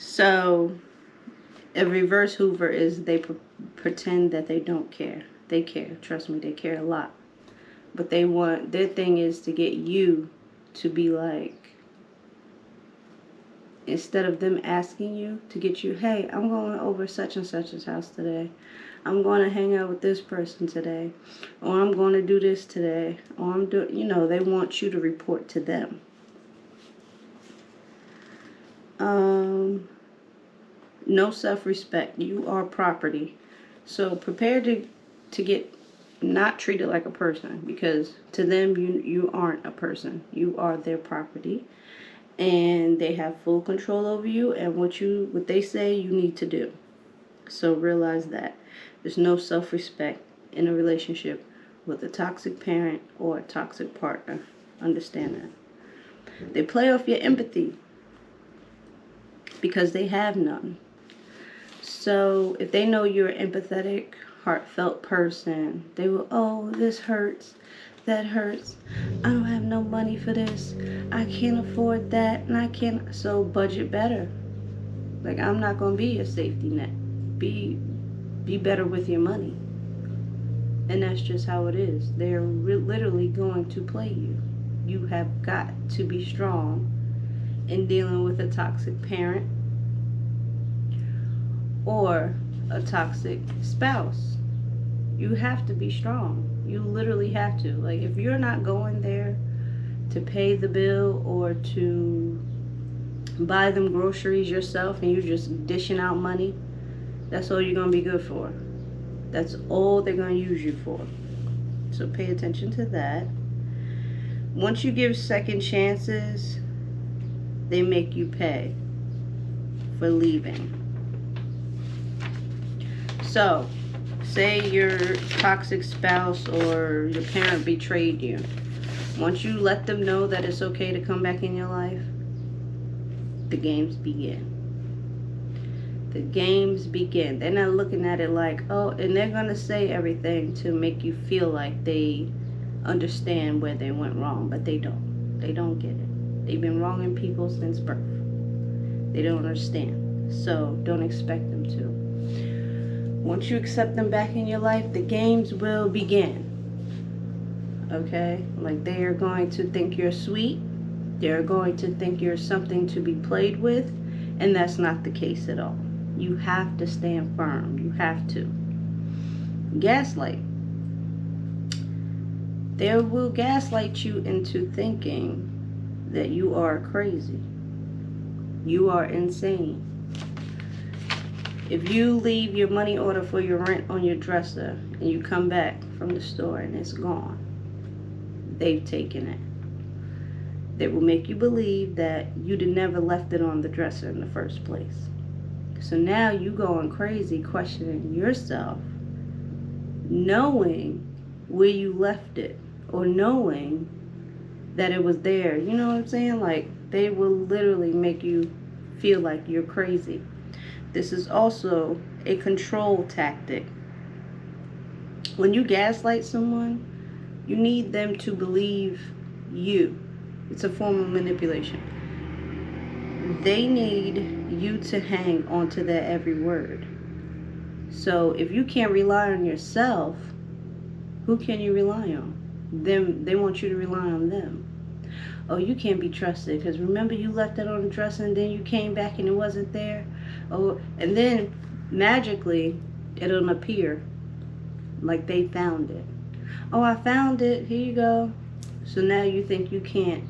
So a reverse Hoover is they pretend that they don't care. They care. Trust me, they care a lot. But they want, their thing is to get you to be like, instead of them asking you, to get you, hey, I'm going over such and such's house today. I'm going to hang out with this person today. Or I'm going to do this today. Or I'm doing, you know, they want you to report to them. No self-respect. You are property. So prepare to get not treated like a person, because to them you aren't a person. You are their property. And they have full control over you and what they say you need to do. So realize that there's no self-respect in a relationship with a toxic parent or a toxic partner. Understand that. They play off your empathy because they have none. So if they know you're an empathetic, heartfelt person, they will, oh, this hurts, that hurts, I don't have no money for this, I can't afford that, and I can't, so budget better. Like, I'm not going to be your safety net. Be better with your money. And that's just how it is. They're literally going to play you. You have got to be strong in dealing with a toxic parent or a toxic spouse. You have to be strong. You literally have to. Like, if you're not going there to pay the bill or to buy them groceries yourself and you're just dishing out money, that's all you're going to be good for. That's all they're going to use you for. So pay attention to that. Once you give second chances, they make you pay for leaving. So, say your toxic spouse or your parent betrayed you. Once you let them know that it's okay to come back in your life, the games begin. The games begin. They're not looking at it like, oh, and they're going to say everything to make you feel like they understand where they went wrong, but they don't. They don't get it. They've been wronging people since birth. They don't understand. So don't expect them to. Once you accept them back in your life, the games will begin. Okay? Like, they are going to think you're sweet. They're going to think you're something to be played with. And that's not the case at all. You have to stand firm. You have to. Gaslight. They will gaslight you into thinking that you are crazy. You are insane. If you leave your money order for your rent on your dresser and you come back from the store and it's gone, they've taken it. They will make you believe that you'd never left it on the dresser in the first place. So now you going crazy questioning yourself, knowing where you left it or knowing that it was there. You know what I'm saying? Like, they will literally make you feel like you're crazy. This is also a control tactic. When you gaslight someone, you need them to believe you. It's a form of manipulation. They need you to hang onto their every word. So if you can't rely on yourself, who can you rely on? Them. They want you to rely on them. Oh, you can't be trusted because remember you left it on the dresser and then you came back and it wasn't there. Oh, and then magically it'll appear like they found it. Oh, I found it. Here you go. So now you think you can't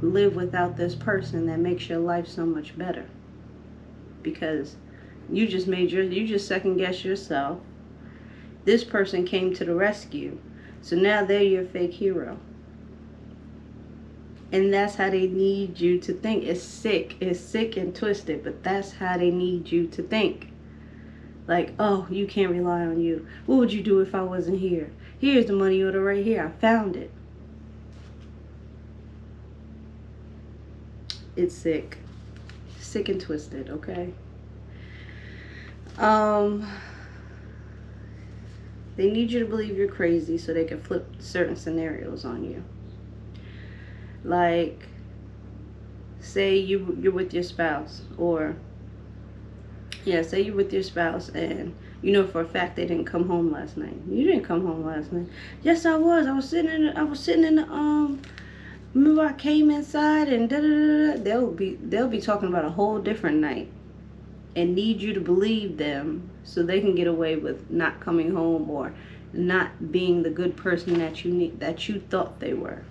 live without this person that makes your life so much better because you just second guess yourself. This person came to the rescue. So now they're your fake hero. And that's how they need you to think. It's sick and twisted, but that's how they need you to think. Like, oh, you can't rely on you. What would you do if I wasn't here? Here's the money order right here. I found it. It's sick. Sick and twisted, okay? They need you to believe you're crazy so they can flip certain scenarios on you. Like, say you're with your spouse or Yeah, say you're with your spouse and you know for a fact they didn't come home last night. You didn't come home last night. Yes, I was. I was sitting in the. Remember I came inside and da da da da. They'll be talking about a whole different night and need you to believe them so they can get away with not coming home or not being the good person that you thought they were.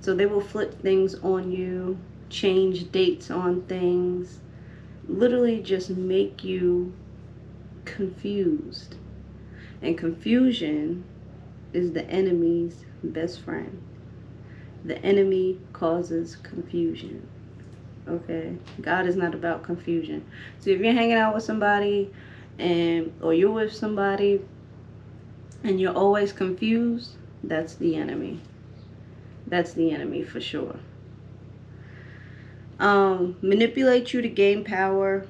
So they will flip things on you, change dates on things, literally just make you confused. And confusion is the enemy's best friend. The enemy causes confusion. Okay? God is not about confusion. So if you're hanging out with somebody or you're with somebody and you're always confused, that's the enemy. That's the enemy for sure. Manipulate you to gain power,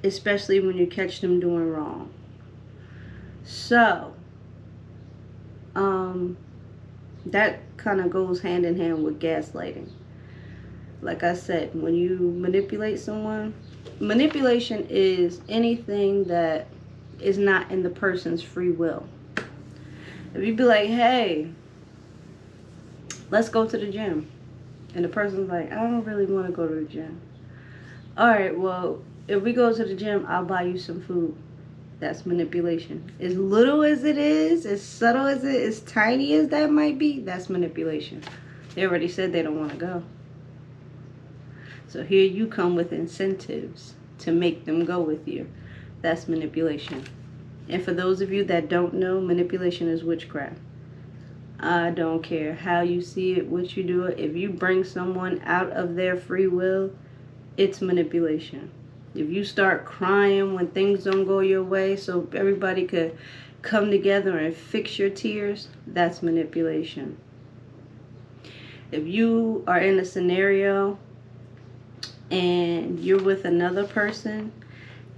especially when you catch them doing wrong. So, that kind of goes hand in hand with gaslighting. Like I said, when you manipulate someone, manipulation is anything that is not in the person's free will. If you be like, hey, let's go to the gym. And the person's like, I don't really want to go to the gym. Alright, well, if we go to the gym, I'll buy you some food. That's manipulation. As little as it is, as subtle as it is, as tiny as that might be, that's manipulation. They already said they don't want to go. So here you come with incentives to make them go with you. That's manipulation. And for those of you that don't know, manipulation is witchcraft. I don't care how you see it, what you do it. If you bring someone out of their free will, it's manipulation. If you start crying when things don't go your way so everybody could come together and fix your tears, that's manipulation. If you are in a scenario and you're with another person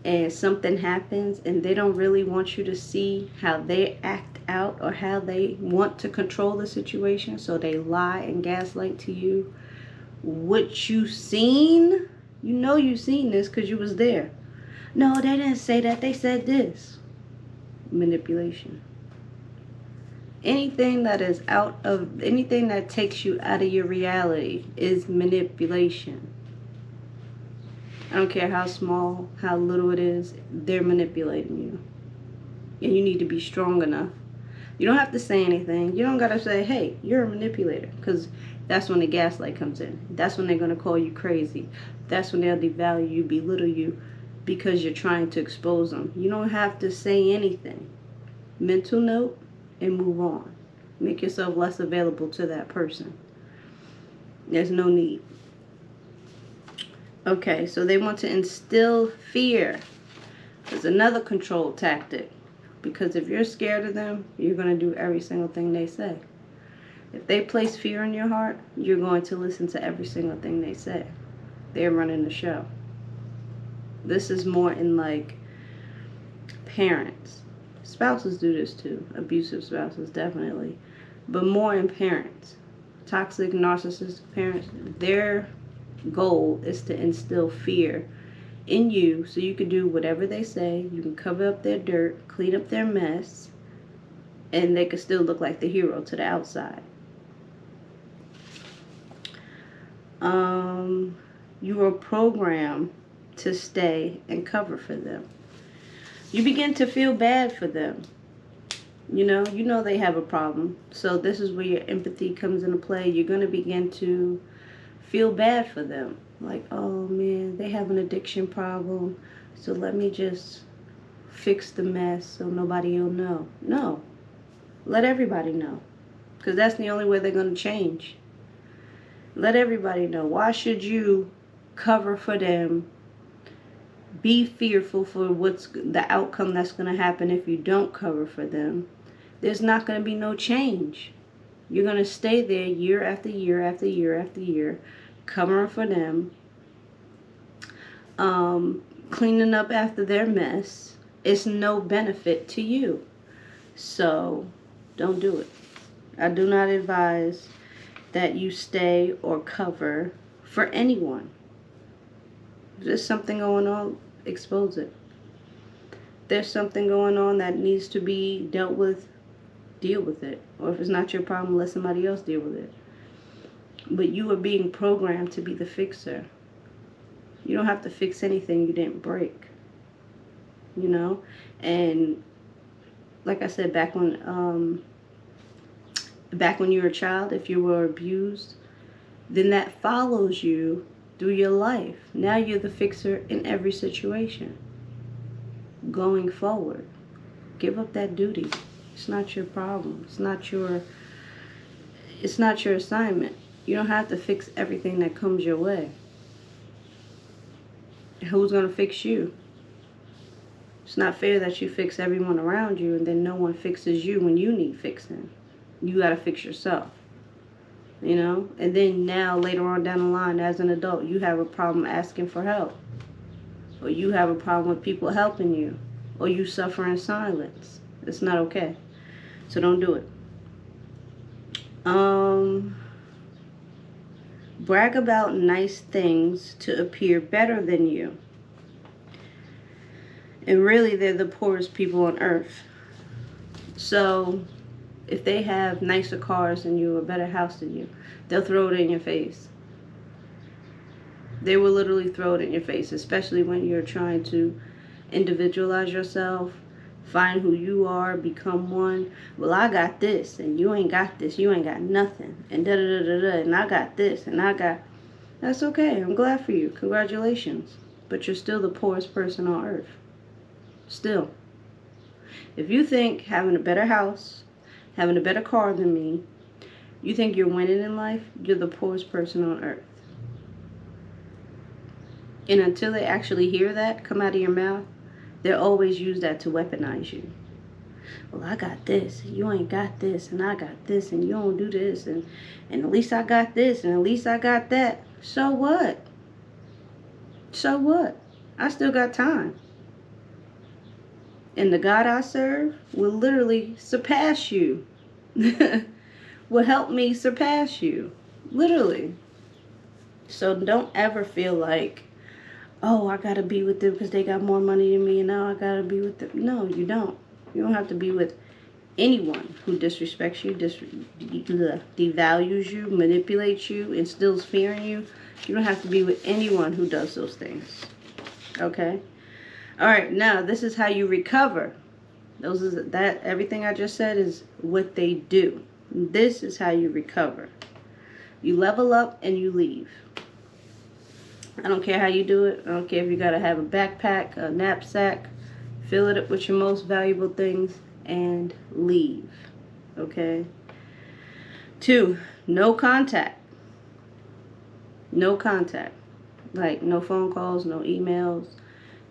and something happens and they don't really want you to see how they act out or how they want to control the situation, so they lie and gaslight to you what you seen. You know you seen this because you was there. No, they didn't say that. They said this. Manipulation. Anything that takes you out of your reality is manipulation. I don't care how small, how little it is, they're manipulating you. And you need to be strong enough. You don't have to say anything. You don't got to say, hey, you're a manipulator. Because that's when the gaslight comes in. That's when they're going to call you crazy. That's when they'll devalue you, belittle you, because you're trying to expose them. You don't have to say anything. Mental note and move on. Make yourself less available to that person. There's no need. Okay, so they want to instill fear. It's another control tactic. Because if you're scared of them, you're going to do every single thing they say. If they place fear in your heart, you're going to listen to every single thing they say. They're running the show. This is more in like parents. Spouses do this too. Abusive spouses, definitely. But more in parents. Toxic, narcissistic parents, their goal is to instill fear in you so you can do whatever they say. You can cover up their dirt, clean up their mess, and they can still look like the hero to the outside. You are programmed to stay and cover for them. You begin to feel bad for them. You know they have a problem. So this is where your empathy comes into play. You're going to begin to feel bad for them. Like, oh man, they have an addiction problem, so let me just fix the mess so nobody will know. No. Let everybody know. Because that's the only way they're going to change. Let everybody know. Why should you cover for them? Be fearful for what's the outcome that's going to happen if you don't cover for them. There's not going to be no change. You're going to stay there year after year after year after year, covering for them, cleaning up after their mess. It's no benefit to you. So don't do it. I do not advise that you stay or cover for anyone. If there's something going on, expose it. There's something going on that needs to be dealt with, deal with it. Or if it's not your problem, let somebody else deal with it. But you are being programmed to be the fixer. You don't have to fix anything you didn't break. You know? And like I said, back when you were a child, if you were abused, then that follows you through your life. Now you're the fixer in every situation. Going forward, give up that duty. It's not your problem. It's not your assignment. You don't have to fix everything that comes your way. Who's going to fix you? It's not fair that you fix everyone around you and then no one fixes you when you need fixing. You got to fix yourself. You know? And then now, later on down the line, as an adult, you have a problem asking for help. Or you have a problem with people helping you. Or you suffer in silence. It's not okay. So don't do it. Brag about nice things to appear better than you. And really, they're the poorest people on earth. So if they have nicer cars than you, a better house than you, they'll throw it in your face. They will literally throw it in your face, especially when you're trying to individualize yourself, find who you are, become one. Well, I got this, and you ain't got this. You ain't got nothing, and da-da-da-da-da, and I got this, and I got... That's okay. I'm glad for you. Congratulations. But you're still the poorest person on earth. Still. If you think having a better house, having a better car than me, you think you're winning in life, you're the poorest person on earth. And until they actually hear that come out of your mouth, they'll always use that to weaponize you. Well, I got this, you ain't got this, and I got this, and you don't do this, and at least I got this, and at least I got that. So what? So what? I still got time. And the God I serve will literally surpass you. Will help me surpass you. Literally. So don't ever feel like, oh, I gotta be with them because they got more money than me and now I gotta be with them. No, you don't. You don't have to be with anyone who disrespects you, devalues you, manipulates you, instills fear in you. You don't have to be with anyone who does those things. Okay? Alright, now this is how you recover. Everything I just said is what they do. This is how you recover. You level up and you leave. I don't care how you do it. I don't care if you gotta have a backpack, a knapsack, fill it up with your most valuable things, and leave. Okay? 2, no contact. No contact. Like, no phone calls, no emails,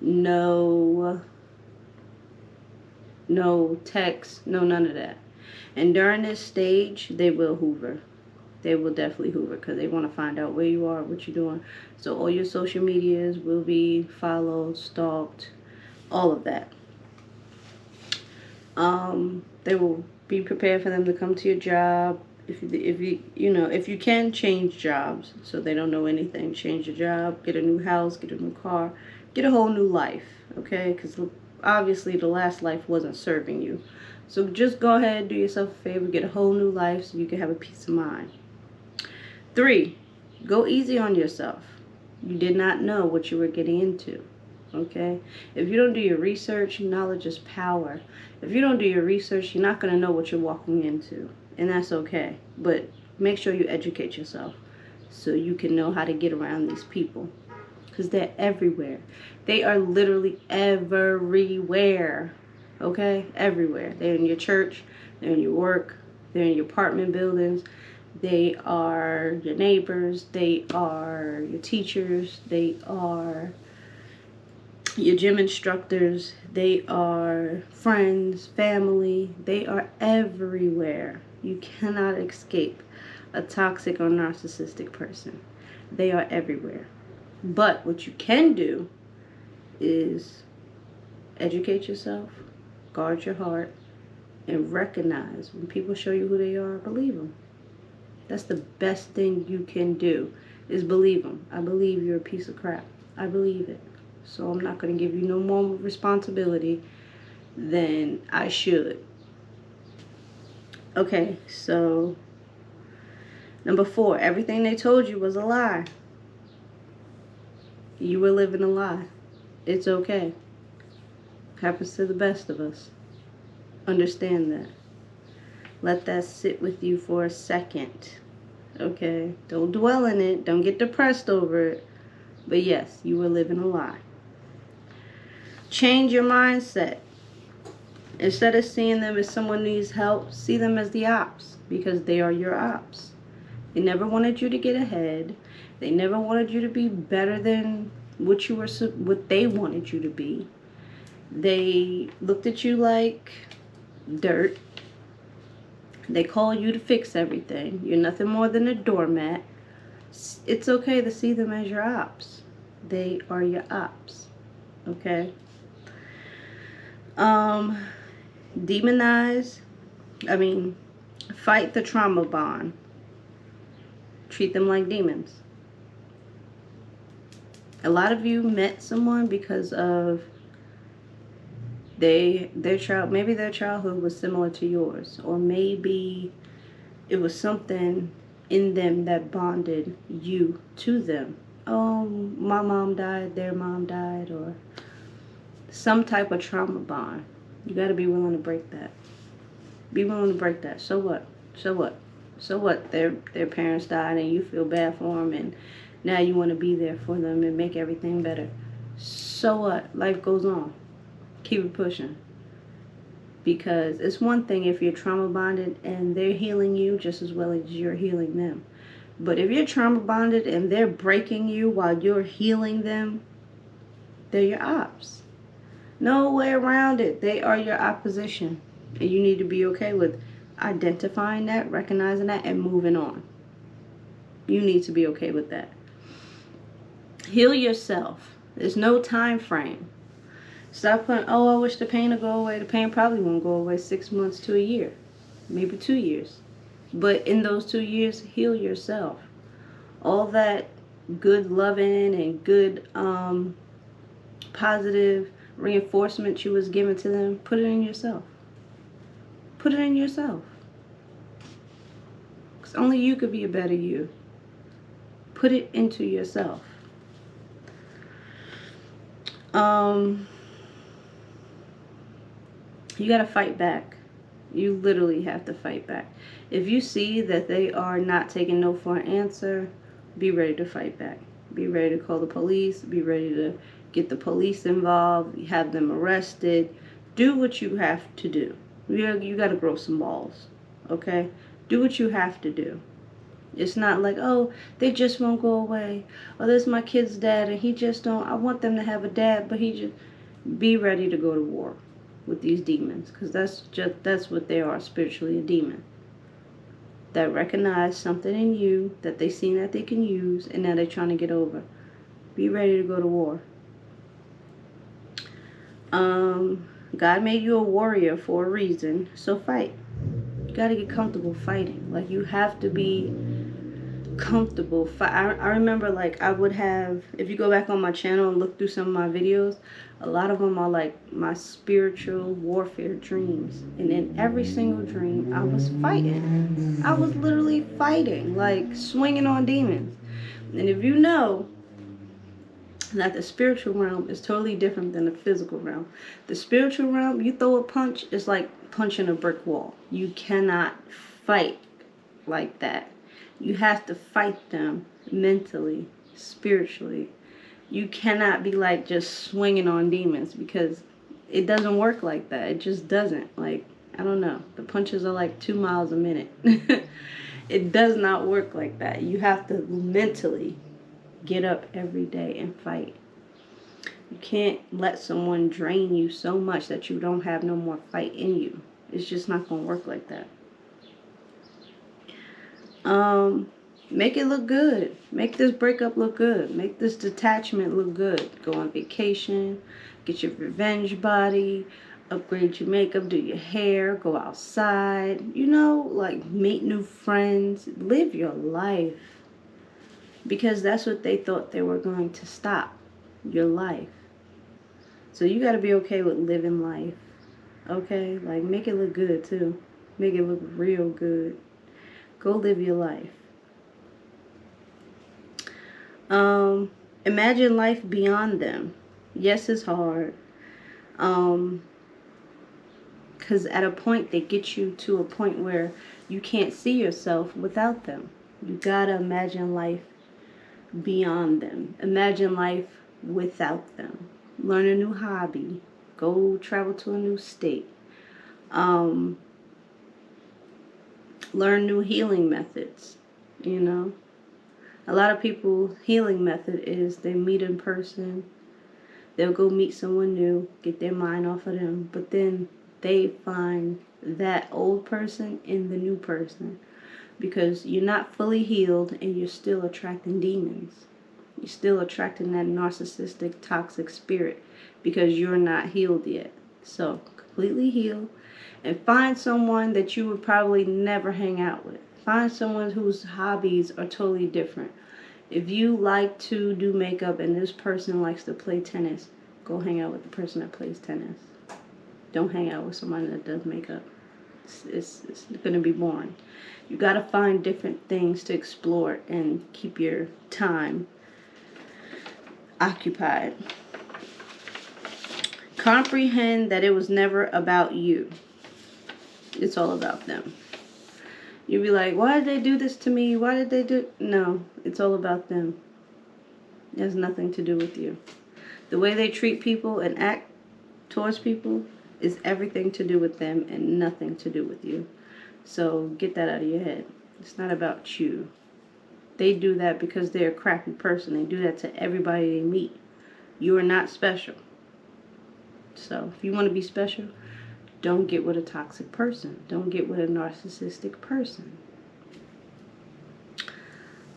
no text, no none of that. And during this stage, they will hoover. They will definitely hoover because they want to find out where you are, what you're doing. So all your social medias will be followed, stalked, all of that. They will be prepared for them to come to your job. If you can, change jobs so they don't know anything. Change your job, get a new house, get a new car, get a whole new life, okay? Because obviously the last life wasn't serving you. So just go ahead and do yourself a favor, get a whole new life so you can have a peace of mind. 3, go easy on yourself. You did not know what you were getting into, okay? If you don't do your research, knowledge is power. If you don't do your research, you're not going to know what you're walking into, and that's okay. But make sure you educate yourself so you can know how to get around these people, because they're everywhere. They are literally everywhere, okay? Everywhere. They're in your church, they're in your work, they're in your apartment buildings, they are your neighbors, they are your teachers, they are your gym instructors, they are friends, family, they are everywhere. You cannot escape a toxic or narcissistic person. They are everywhere. But what you can do is educate yourself, guard your heart, and recognize when people show you who they are, believe them. That's the best thing you can do, is believe them. I believe you're a piece of crap. I believe it. So I'm not going to give you no more responsibility than I should. Okay, so number 4, everything they told you was a lie. You were living a lie. It's okay. Happens to the best of us. Understand that. Let that sit with you for a second. Okay? Don't dwell in it. Don't get depressed over it. But yes, you were living a lie. Change your mindset. Instead of seeing them as someone who needs help, see them as the ops, because they are your ops. They never wanted you to get ahead. They never wanted you to be better than what they wanted you to be. They looked at you like dirt. They call you to fix everything. You're nothing more than a doormat. It's okay to see them as your ops. They are your ops. Okay? Fight the trauma bond. Treat them like demons. A lot of you met someone because of their childhood was similar to yours, or maybe it was something in them that bonded you to them. Oh, my mom died, their mom died, or some type of trauma bond. You got to be willing to break that. Be willing to break that. So what? So what? Their parents died and you feel bad for them, and now you want to be there for them and make everything better. So what? Life goes on. Keep it pushing. Because it's one thing if you're trauma bonded and they're healing you just as well as you're healing them. But if you're trauma bonded and they're breaking you while you're healing them, they're your ops. No way around it. They are your opposition. And you need to be okay with identifying that, recognizing that, and moving on. You need to be okay with that. Heal yourself. There's no time frame. Stop putting, oh, I wish the pain would go away. The pain probably won't go away 6 months to a year. Maybe 2 years. But in those 2 years, heal yourself. All that good loving and good positive reinforcement you was given to them, put it in yourself. Put it in yourself. Because only you could be a better you. Put it into yourself. You got to fight back. You literally have to fight back. If you see that they are not taking no for an answer, be ready to fight back. Be ready to call the police. Be ready to get the police involved. Have them arrested. Do what you have to do. You got to grow some balls. Okay? Do what you have to do. It's not like, oh, they just won't go away. Oh, this is my kid's dad and he just don't. I want them to have a dad, but he just... Be ready to go to war with these demons, because that's what they are, spiritually, a demon that recognize something in you that they seen that they can use, and now they're trying to get over. Be ready to go to war. God made you a warrior for a reason, so fight. You got to get comfortable fighting. Like, you have to be comfortable. I remember, like, I would have, if you go back on my channel and look through some of my videos, a lot of them are like my spiritual warfare dreams, and in every single dream I was fighting. I was literally fighting, like swinging on demons. And if you know that the spiritual realm is totally different than the physical realm, the spiritual realm, you throw a punch, it's like punching a brick wall. You cannot fight like that. You have to fight them mentally, spiritually. You cannot be like just swinging on demons, because it doesn't work like that. It just doesn't. Like, I don't know. The punches are like 2 miles a minute. It does not work like that. You have to mentally get up every day and fight. You can't let someone drain you so much that you don't have no more fight in you. It's just not going to work like that. Make it look good. Make this breakup look good. Make this detachment look good. Go on vacation. Get your revenge body. Upgrade your makeup. Do your hair. Go outside. You know, like, meet new friends. Live your life. Because that's what they thought they were going to stop. Your life. So you got to be okay with living life. Okay? Like, make it look good, too. Make it look real good. Go live your life. Imagine life beyond them. Yes, it's hard. Because at a point, they get you to a point where you can't see yourself without them. You got to imagine life beyond them. Imagine life without them. Learn a new hobby. Go travel to a new state. Learn new healing methods. You know, a lot of people's healing method is they meet in person. They'll go meet someone new, get their mind off of them, but then they find that old person in the new person, because you're not fully healed and you're still attracting demons. You're still attracting that narcissistic, toxic spirit because you're not healed yet. So completely heal and find someone that you would probably never hang out with. Find someone whose hobbies are totally different. If you like to do makeup and this person likes to play tennis, go hang out with the person that plays tennis. Don't hang out with someone that does makeup. It's going to be boring. You got to find different things to explore and keep your time occupied. Comprehend that it was never about you. It's all about them. You'll be like, why did they do this to me? Why did they do... No, it's all about them. It has nothing to do with you. The way they treat people and act towards people is everything to do with them and nothing to do with you. So get that out of your head. It's not about you. They do that because they're a crappy person. They do that to everybody they meet. You are not special. So if you want to be special, don't get with a toxic person. Don't get with a narcissistic person.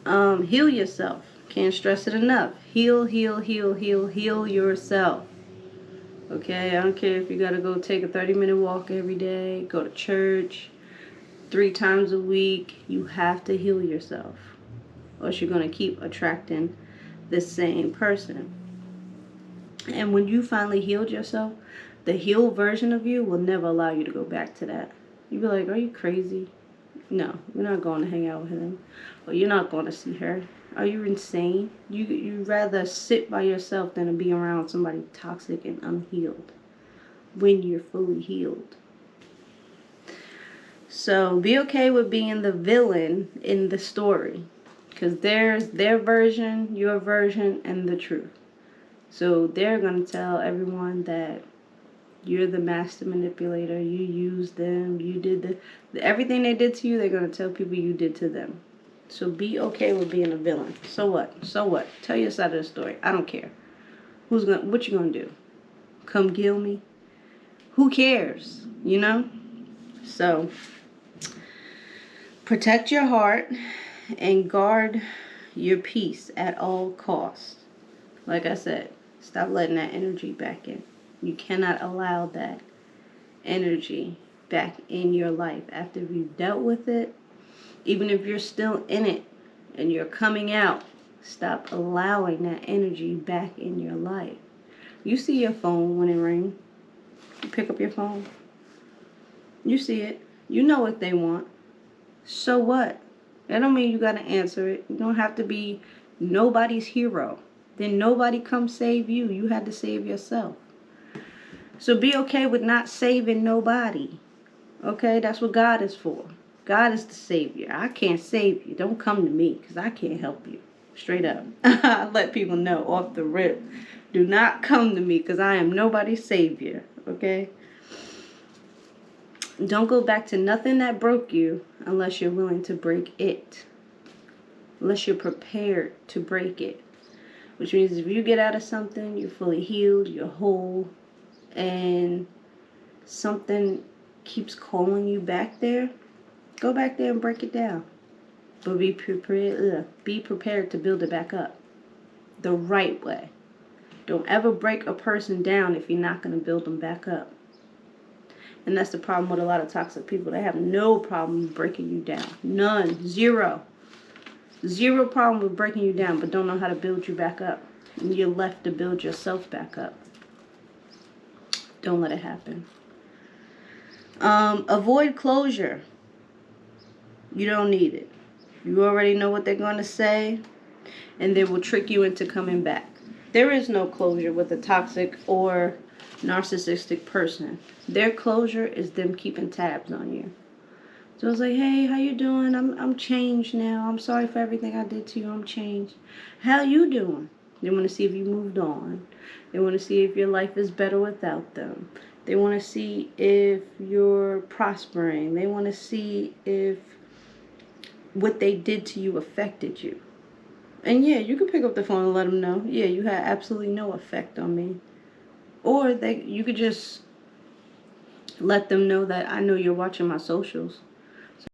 Heal yourself. Can't stress it enough. Heal, heal, heal, heal, heal yourself. Okay, I don't care if you got to go take a 30-minute walk every day, go to church 3 times a week. You have to heal yourself, or else you're going to keep attracting the same person. And when you finally healed yourself, the healed version of you will never allow you to go back to that. You'll be like, are you crazy? No, you're not going to hang out with him. Or you're not going to see her. Are you insane? You'd rather sit by yourself than to be around somebody toxic and unhealed when you're fully healed. So be okay with being the villain in the story, because there's their version, your version, and the truth. So they're going to tell everyone that you're the master manipulator, you used them, you did everything they did to you, they're going to tell people you did to them. So be okay with being a villain. So what? So what? Tell your side of the story. I don't care. What you going to do? Come kill me? Who cares? You know? So protect your heart and guard your peace at all costs. Like I said, stop letting that energy back in. You cannot allow that energy back in your life after you've dealt with it. Even if you're still in it and you're coming out, stop allowing that energy back in your life. You see your phone when it rings. You pick up your phone. You see it. You know what they want. So what? That don't mean you got to answer it. You don't have to be nobody's hero. Then nobody come save you. You had to save yourself. So be okay with not saving nobody. Okay? That's what God is for. God is the savior. I can't save you. Don't come to me because I can't help you. Straight up. I let people know off the rip. Do not come to me because I am nobody's savior. Okay? Don't go back to nothing that broke you unless you're willing to break it. Unless you're prepared to break it. Which means if you get out of something, you're fully healed, you're whole, and something keeps calling you back there, go back there and break it down. But be prepared to build it back up the right way. Don't ever break a person down if you're not going to build them back up. And that's the problem with a lot of toxic people. They have no problem breaking you down. None. Zero. Zero problem with breaking you down, but don't know how to build you back up. And you're left to build yourself back up. Don't let it happen. Avoid closure. You don't need it. You already know what they're going to say, and they will trick you into coming back. There is no closure with a toxic or narcissistic person. Their closure is them keeping tabs on you. So it's like, hey, how you doing? I'm changed now. I'm sorry for everything I did to you. I'm changed. How you doing? They want to see if you moved on. They want to see if your life is better without them. They want to see if you're prospering. They want to see if what they did to you affected you. And yeah, you could pick up the phone and let them know, yeah, you had absolutely no effect on me. Or you could just let them know that I know you're watching my socials.